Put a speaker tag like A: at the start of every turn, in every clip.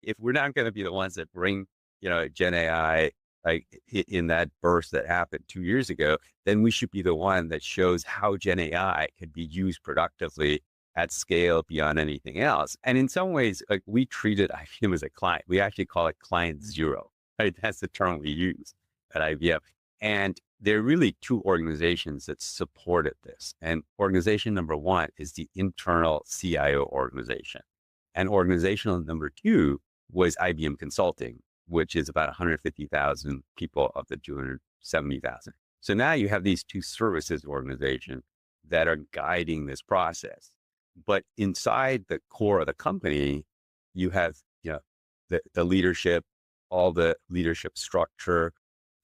A: if we're not going to be the ones that bring, Gen AI, like in that burst that happened 2 years ago, then we should be the one that shows how Gen AI can be used productively at scale beyond anything else. And in some ways, like we treated IBM as a client. We actually call it client zero, right? That's the term we use at IBM. And there are really two organizations that supported this. And organization number one is the internal CIO organization. And organizational number two was IBM Consulting, which is about 150,000 people of the 270,000. So now you have these two services organizations that are guiding this process. But inside the core of the company, you have, the leadership, all the leadership structure.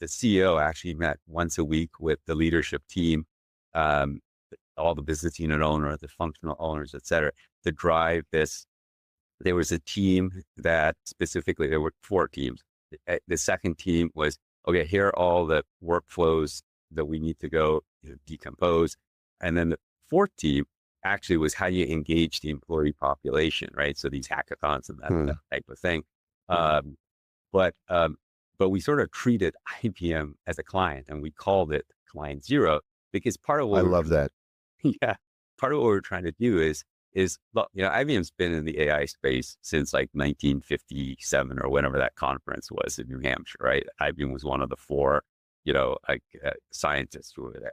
A: The CEO actually met once a week with the leadership team, all the business unit owners, the functional owners, et cetera, to drive this. There was a team that specifically, there were 4 teams. The second team was, okay, here are all the workflows that we need to go decompose. And then the fourth team actually was how you engage the employee population, right? So these hackathons and that type of thing. But we sort of treated IBM as a client, and we called it client zero, because part of what
B: I love that.
A: yeah, part of what we're trying to do is look, IBM's been in the AI space since like 1957 or whenever that conference was in New Hampshire, right? IBM was one of the 4, scientists who were there.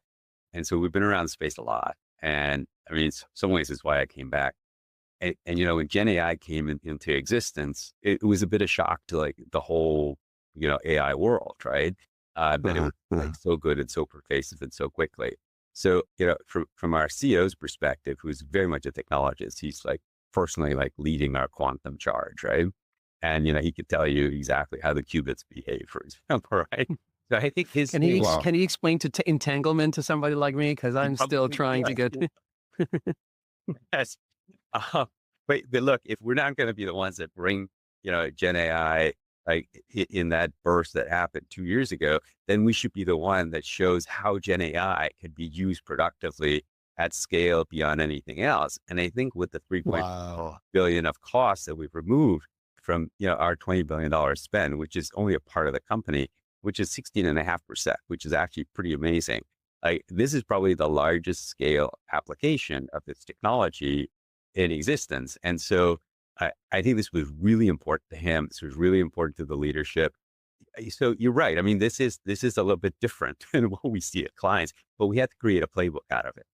A: And so we've been around the space a lot. And I mean, in some ways it's why I came back. And when Gen AI came into existence, it was a bit of shock to like the whole, AI world, right? But it was like so good and so pervasive and so quickly. So, from our CEO's perspective, who's very much a technologist, he's like personally like leading our quantum charge, right? And, he could tell you exactly how the qubits behave, for example, right? So I think his
C: Can he explain to entanglement to somebody like me? Because I'm still trying to get.
A: Yes. But look, if we're not going to be the ones that bring, Gen AI, like in that burst that happened 2 years ago, then we should be the one that shows how Gen AI can be used productively at scale beyond anything else. And I think with the 3.5 billion of costs that we've removed from, our $20 billion spend, which is only a part of the company, which is 16.5%, which is actually pretty amazing. Like this is probably the largest scale application of this technology in existence. And so I think this was really important to him. This was really important to the leadership. So you're right. I mean, this is a little bit different than what we see at clients, but we had to create a playbook out of it.